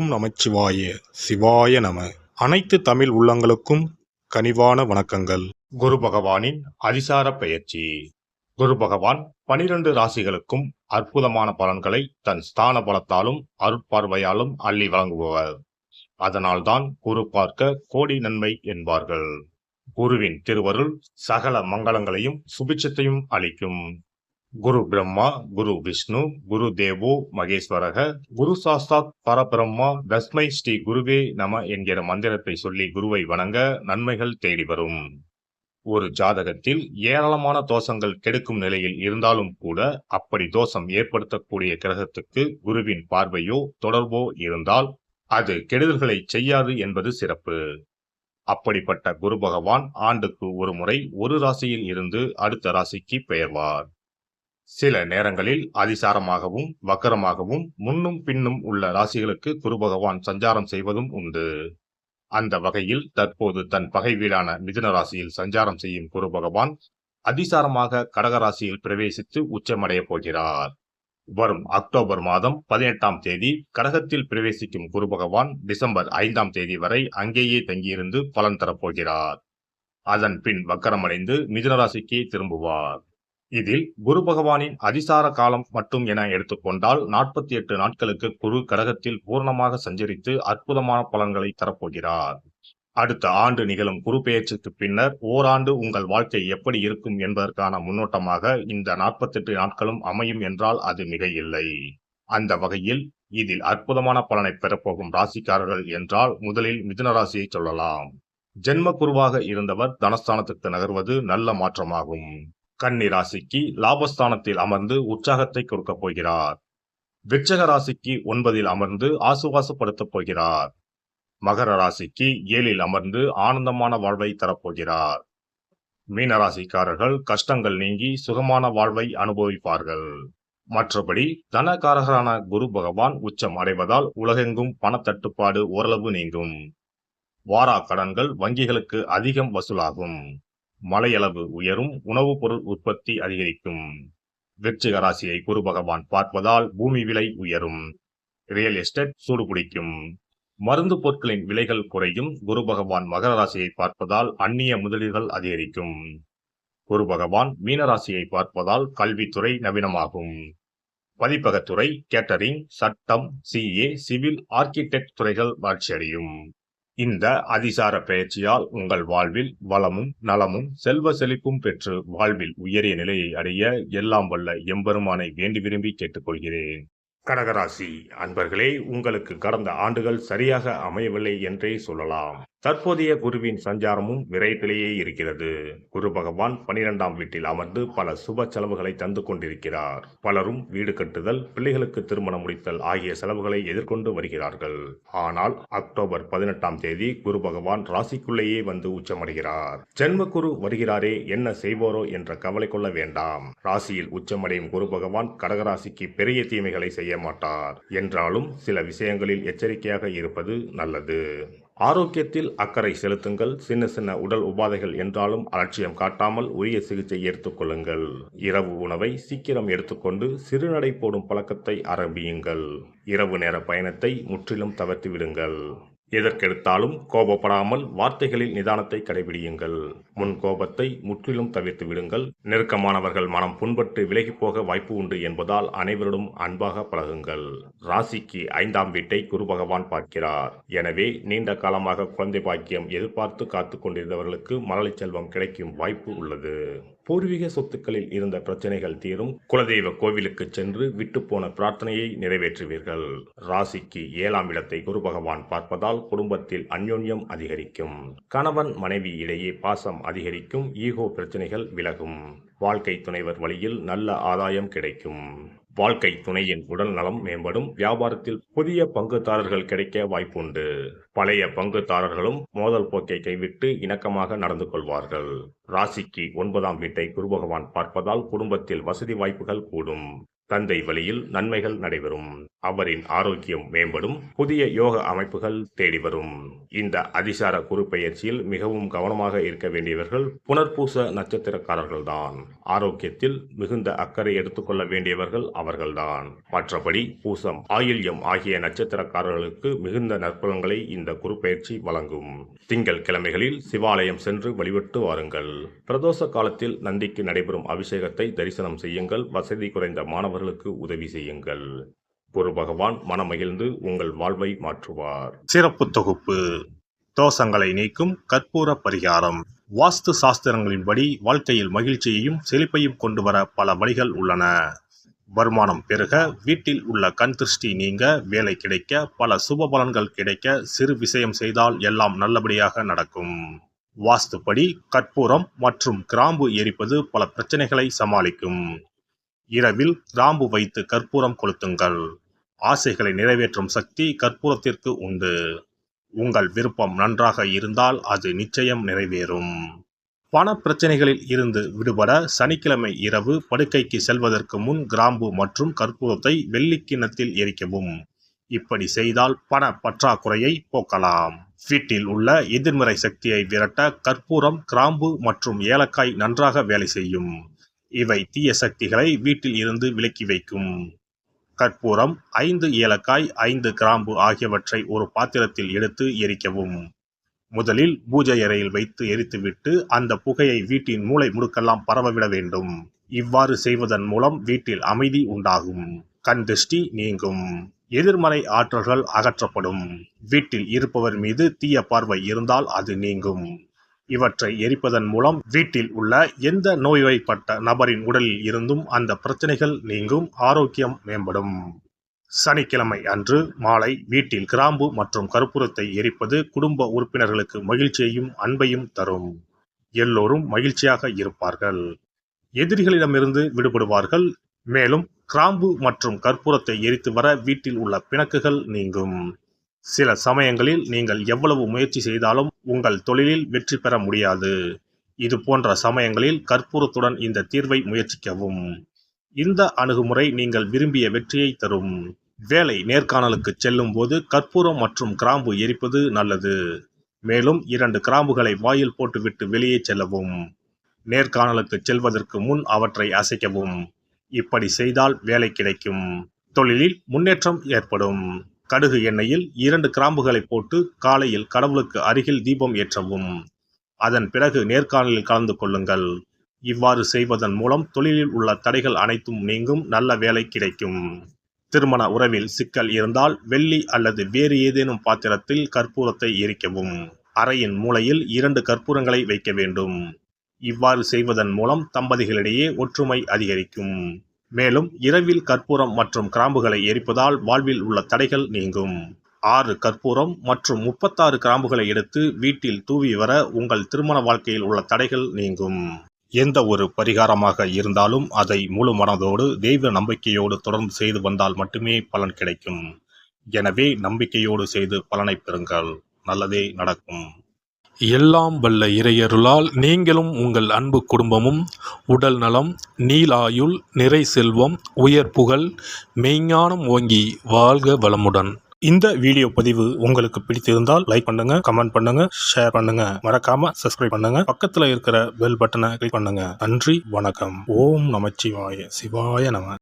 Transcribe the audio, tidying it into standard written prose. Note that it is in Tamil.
ஓம் நமச்சிவாய சிவாய நம. அனைத்து தமிழ் உள்ளங்களுக்கும் கனிவான வணக்கங்கள். குரு பகவானின் அதிசார பெயர்ச்சி. குரு பகவான் 12 ராசிகளுக்கும் அற்புதமான பலன்களை தன் ஸ்தான பலத்தாலும் அருட்பார்வையாலும் அள்ளி வழங்குபவர். அதனால்தான் குரு பார்க்க கோடி நன்மை என்பார்கள். குருவின் திருவருள் சகல மங்களங்களையும் சுபிட்சத்தையும் அளிக்கும். குரு பிரம்மா, குரு விஷ்ணு, குரு தேவோ மகேஸ்வரக, குரு சாஸ்தாத் பரபிரம்மா, தஸ்மை ஸ்ரீ குருவே நம என்கிற மந்திரத்தை சொல்லி குருவை வணங்க நன்மைகள் தேடி வரும். ஒரு ஜாதகத்தில் ஏராளமான தோஷங்கள் கெடுக்கும் நிலையில் இருந்தாலும் கூட அப்படி தோஷம் ஏற்படுத்தக்கூடிய கிரகத்துக்கு குருவின் பார்வையோ தொடர்போ இருந்தால் அது கெடுதல்களை செய்யாது என்பது சிறப்பு. அப்படிப்பட்ட குரு பகவான் ஆண்டுக்கு ஒரு முறை ஒரு ராசியில் இருந்து அடுத்த ராசிக்கு பெயர்வார். சில நேரங்களில் அதிசாரமாகவும் வக்கரமாகவும் முன்னும் பின்னும் உள்ள ராசிகளுக்கு குரு பகவான் சஞ்சாரம் செய்வதும் உண்டு. அந்த வகையில் தற்போது தன் பகை வீடான மிதுன ராசியில் சஞ்சாரம் செய்யும் குரு பகவான் அதிசாரமாக கடக ராசியில் பிரவேசித்து உச்சமடைய போகிறார். வரும் அக்டோபர் மாதம் 18ஆம் தேதி கடகத்தில் பிரவேசிக்கும் குரு பகவான் டிசம்பர் 5ஆம் தேதி வரை அங்கேயே தங்கியிருந்து பலன் தரப்போகிறார். அதன் பின் வக்கரமடைந்து மிதுன ராசிக்கு திரும்புவார். இதில் குரு பகவானின் அதிசார காலம் மட்டும் என எடுத்துக்கொண்டால் 48 நாட்களுக்கு குரு கடகத்தில் பூர்ணமாக சஞ்சரித்து அற்புதமான பலன்களை தரப்போகிறார். அடுத்த ஆண்டு நிகழும் குரு பெயர்ச்சிக்கு பின்னர் ஓராண்டு உங்கள் வாழ்க்கை எப்படி இருக்கும் என்பதற்கான முன்னோட்டமாக இந்த 48 நாட்களும் அமையும் என்றால் அது மிக இல்லை. அந்த வகையில் இதில் அற்புதமான பலனை பெறப்போகும் ராசிக்காரர்கள் என்றால் முதலில் மிதுன ராசியை சொல்லலாம். ஜென்ம குருவாக இருந்தவர் தனஸ்தானத்துக்கு நகர்வது நல்ல மாற்றமாகும். கன்னி ராசிக்கு லாபஸ்தானத்தில் அமர்ந்து உற்சாகத்தை கொடுக்க போகிறார். விருச்சக ராசிக்கு 9இல் அமர்ந்து ஆசுவாசப்படுத்தப் போகிறார். மகர ராசிக்கு 7இல் அமர்ந்து ஆனந்தமான வாழ்வை தரப்போகிறார். மீனராசிக்காரர்கள் கஷ்டங்கள் நீங்கி சுகமான வாழ்வை அனுபவிப்பார்கள். மற்றபடி தனகாரகரான குரு பகவான் உச்சம் அடைவதால் உலகெங்கும் பணத்தட்டுப்பாடு ஓரளவு நீங்கும். வாரா கடன்கள் வங்கிகளுக்கு அதிகம் வசூலாகும். மழையளவு உயரும். உணவுப் பொருள் உற்பத்தி அதிகரிக்கும். விருச்சிக ராசியை குரு பகவான் பார்ப்பதால் பூமி விலை உயரும். ரியல் எஸ்டேட் சூடுபிடிக்கும். மருந்து பொருட்களின் விலைகள் குறையும். குரு பகவான் மகர ராசியை பார்ப்பதால் அந்நிய முதலீடுகள் அதிகரிக்கும். குரு பகவான் மீனராசியை பார்ப்பதால் கல்வித்துறை நவீனமாகும். பதிப்பகத்துறை, கேட்டரிங், சட்டம், சிஏ, சிவில், ஆர்கிடெக்ட் துறைகள் வளர்ச்சியடையும். இந்த அதிசார பெயர்ச்சியால் உங்கள் வாழ்வில் வளமும் நலமும் செல்வ செழிப்பும் பெற்று வாழ்வில் உயரிய நிலையை அடைய எல்லாம் வல்ல எம்பெருமானை வேண்டி விரும்பி கேட்டுக்கொள்கிறேன். கடகராசி அன்பர்களே, உங்களுக்கு கடந்த ஆண்டுகள் சரியாக அமையவில்லை என்றே சொல்லலாம். தற்போதைய குருவின் சஞ்சாரமும் விரயத்திலேயே இருக்கிறது. குரு பகவான் 12ஆம் வீட்டில் அமர்ந்து பல சுப செலவுகளை தந்து கொண்டிருக்கிறார். பலரும் வீடு கட்டுதல், பிள்ளைகளுக்கு திருமணம் முடித்தல் ஆகிய செலவுகளை எதிர்கொண்டு வருகிறார்கள். ஆனால் அக்டோபர் 18ஆம் தேதி குரு பகவான் ராசிக்குள்ளேயே வந்து உச்சமடைகிறார். ஜென்ம குரு வருகிறாரே, என்ன செய்வோரோ என்ற கவலை கொள்ள வேண்டாம். ராசியில் உச்சமடையும் குரு பகவான் கடகராசிக்கு பெரிய தீமைகளை செய்ய மாட்டார் என்றாலும் சில விஷயங்களில் எச்சரிக்கையாக இருப்பது நல்லது. ஆரோக்கியத்தில் அக்கறை செலுத்துங்கள். சின்ன சின்ன உடல் உபாதைகள் என்றாலும் அலட்சியம் காட்டாமல் உரிய சிகிச்சை எடுத்துக்கொள்ளுங்கள். இரவு உணவை சீக்கிரம் எடுத்துக்கொண்டு சிறுநடை போடும் பழக்கத்தை ஆரம்பியுங்கள். இரவு நேர பயணத்தை முற்றிலும் தவிர்த்து விடுங்கள். எதற்கெடுத்தாலும் கோபப்படாமல் வார்த்தைகளில் நிதானத்தை கடைபிடியுங்கள். முன் கோபத்தை முற்றிலும் தவிர்த்து விடுங்கள். நெருக்கமானவர்கள் மனம் புண்பட்டு விலகி போக வாய்ப்பு உண்டு என்பதால் அனைவரிடம் அன்பாக பழகுங்கள். ராசிக்கு 5ஆம் வீட்டை குரு பகவான் பார்க்கிறார். எனவே நீண்ட காலமாக குழந்தை பாக்கியம் எதிர்பார்த்து காத்து கொண்டிருந்தவர்களுக்கு மழலை செல்வம் கிடைக்கும் வாய்ப்பு உள்ளது. பூர்வீக சொத்துக்களில் இருந்த பிரச்சனைகள் தீரும். குலதெய்வ கோவிலுக்கு சென்று விட்டு போன பிரார்த்தனையை நிறைவேற்றுவீர்கள். ராசிக்கு 7ஆம் இடத்தை குரு பகவான் பார்ப்பதால் குடும்பத்தில் அந்யோன்யம் அதிகரிக்கும். கணவன் மனைவி இடையே பாசம் அதிகரிக்கும். ஈகோ பிரச்சனைகள் விலகும். வாழ்க்கை துணைவர் வழியில் நல்ல ஆதாயம் கிடைக்கும். வாழ்க்கை துணையின் உடல் நலம் மேம்படும். வியாபாரத்தில் புதிய பங்குதாரர்கள் கிடைக்க வாய்ப்புண்டு. பழைய பங்குதாரர்களும் மோதல் போக்கை கைவிட்டு இணக்கமாக நடந்து கொள்வார்கள். ராசிக்கு 9ஆம் வீட்டை குரு பகவான் பார்ப்பதால் குடும்பத்தில் வசதி வாய்ப்புகள் கூடும். தந்தை வழியில் நன்மைகள் நடைபெறும். அவரின் ஆரோக்கியம் மேம்படும். புதிய யோக அமைப்புகள் தேடி வரும். இந்த அதிசார குரு பெயர்ச்சியில் மிகவும் கவனமாக இருக்க வேண்டியவர்கள் புனர்பூச நட்சத்திரக்காரர்கள்தான். ஆரோக்கியத்தில் மிகுந்த அக்கறை எடுத்துக்கொள்ள வேண்டியவர்கள் அவர்கள்தான். மற்றபடி பூசம், ஆயில்யம் ஆகிய நட்சத்திரக்காரர்களுக்கு மிகுந்த நற்பலன்களை இந்த குரு பெயர்ச்சி வழங்கும். திங்கள் கிழமைகளில் சிவாலயம் சென்று வழிபட்டு வாருங்கள். பிரதோஷ காலத்தில் நந்திக்கு நடைபெறும் அபிஷேகத்தை தரிசனம் செய்யுங்கள். வசதி குறைந்த மாணவர்களுக்கு உதவி செய்யுங்கள். குரு பகவான் மனமகிழ்ந்து உங்கள் வாழ்வை மாற்றுவார். சிறப்பு தொகுப்பு: தோஷங்களை நீக்கும் கற்பூர பரிகாரம். வாஸ்து சாஸ்திரங்களின்படி வாழ்க்கையில் மகிழ்ச்சியையும் செழிப்பையும் கொண்டு வர பல வழிகள் உள்ளன. வருமானம் பெருக, வீட்டில் உள்ள கண் திருஷ்டி நீங்க, வேலை கிடைக்க, பல சுப பலன்கள் கிடைக்க, சிறு விஷயம் செய்தால் எல்லாம் நல்லபடியாக நடக்கும். வாஸ்துப்படி கற்பூரம் மற்றும் கிராம்பு எரிப்பது பல பிரச்சனைகளை சமாளிக்கும். இரவில் கிராம்பு வைத்து கற்பூரம் கொளுத்துங்கள். ஆசைகளை நிறைவேற்றும் சக்தி கற்பூரத்திற்கு உண்டு. உங்கள் விருப்பம் நன்றாக இருந்தால் அது நிச்சயம் நிறைவேறும். பண பிரச்சனைகளில் இருந்து விடுபட சனிக்கிழமை இரவு படுக்கைக்கு செல்வதற்கு முன் கிராம்பு மற்றும் கற்பூரத்தை வெள்ளி கிண்ணத்தில் எரிக்கவும். இப்படி செய்தால் பண பற்றாக்குறையை போக்கலாம். வீட்டில் உள்ள எதிர்மறை சக்தியை விரட்ட கற்பூரம், கிராம்பு மற்றும் ஏலக்காய் நன்றாக வேலை செய்யும். இவை தீய சக்திகளை வீட்டில் இருந்து விலக்கி வைக்கும். கற்பூரம், 5 ஏலக்காய், 5 கிராம்பு ஆகியவற்றை ஒரு பாத்திரத்தில் எடுத்து எரிக்கவும். முதலில் பூஜை அறையில் வைத்து எரித்துவிட்டு அந்த புகையை வீட்டின் மூலை முடுக்கெல்லாம் பரவவிட வேண்டும். இவ்வாறு செய்வதன் மூலம் வீட்டில் அமைதி உண்டாகும். கண் திருஷ்டி நீங்கும். எதிர்மறை ஆற்றல்கள் அகற்றப்படும். வீட்டில் இருப்பவர் மீது தீய பார்வை இருந்தால் அது நீங்கும். இவற்றை எரிப்பதன் மூலம் வீட்டில் உள்ள எந்த நோய்வாய்ப்பட்ட நபரின் உடலில் இருந்தும் அந்த பிரச்சனைகள் நீங்கும். ஆரோக்கியம் மேம்படும். சனிக்கிழமை அன்று மாலை வீட்டில் கிராம்பு மற்றும் கற்பூரத்தை எரிப்பது குடும்ப உறுப்பினர்களுக்கு மகிழ்ச்சியையும் அன்பையும் தரும். எல்லோரும் மகிழ்ச்சியாக இருப்பார்கள். எதிரிகளிடமிருந்து விடுபடுவார்கள். மேலும் கிராம்பு மற்றும் கற்பூரத்தை எரித்து வர வீட்டில் உள்ள பிணக்குகள் நீங்கும். சில சமயங்களில் நீங்கள் எவ்வளவு முயற்சி செய்தாலும் உங்கள் தொழிலில் வெற்றி பெற முடியாது. இது போன்ற சமயங்களில் கற்பூரத்துடன் இந்த தீர்வை முயற்சிக்கவும். இந்த அணுகுமுறை நீங்கள் விரும்பிய வெற்றியை தரும். வேலை நேர்காணலுக்கு செல்லும் போது கற்பூரம் மற்றும் கிராம்பு எரிப்பது நல்லது. மேலும் 2 கிராம்புகளை வாயில் போட்டுவிட்டு வெளியே செல்லவும். நேர்காணலுக்கு செல்வதற்கு முன் அவற்றை அசைக்கவும். இப்படி செய்தால் வேலை கிடைக்கும். தொழிலில் முன்னேற்றம் ஏற்படும். கடுகு எண்ணெயில் 2 கிராம்புகளை போட்டு காலையில் கடவுளுக்கு அருகில் தீபம் ஏற்றவும். அதன் பிறகு நேர்காணலில் கலந்து கொள்ளுங்கள். இவ்வாறு செய்வதன் மூலம் தொழிலில் உள்ள தடைகள் அனைத்தும் நீங்கும். நல்ல வேலை கிடைக்கும். திருமண உறவில் சிக்கல் இருந்தால் வெள்ளி அல்லது வேறு ஏதேனும் பாத்திரத்தில் கற்பூரத்தை எரிக்கவும். அறையின் மூலையில் 2 கற்பூரங்களை வைக்க வேண்டும். இவ்வாறு செய்வதன் மூலம் தம்பதிகளிடையே ஒற்றுமை அதிகரிக்கும். மேலும் இரவில் கற்பூரம் மற்றும் கிராம்புகளை எரிப்பதால் வாழ்வில் உள்ள தடைகள் நீங்கும். 6 கற்பூரம் மற்றும் 36 கிராம்புகளை எடுத்து வீட்டில் தூவி வர உங்கள் திருமண வாழ்க்கையில் உள்ள தடைகள் நீங்கும். எந்த ஒரு பரிகாரமாக இருந்தாலும் அதை முழு மனதோடு தெய்வ நம்பிக்கையோடு தொடர்ந்து செய்து வந்தால் மட்டுமே பலன் கிடைக்கும். எனவே நம்பிக்கையோடு செய்து பலனை பெறுங்கள். நல்லதே நடக்கும். எல்லாம் வல்ல இறையருளால் நீங்களும் உங்கள் அன்பு குடும்பமும் உடல் நலம், நீளாயுள், நிறை செல்வம், உயர் புகழ், மெய்ஞானம் ஓங்கி வாழ்க வளமுடன். இந்த வீடியோ பதிவு உங்களுக்கு பிடித்திருந்தால் லைக் பண்ணுங்க, கமெண்ட் பண்ணுங்க, ஷேர் பண்ணுங்க. மறக்காம சப்ஸ்கிரைப் பண்ணுங்க. பக்கத்துல இருக்கிற பெல் பட்டனை கிளிக் பண்ணுங்க. நன்றி, வணக்கம். ஓம் நமச்சிவாய. சிவாய நம.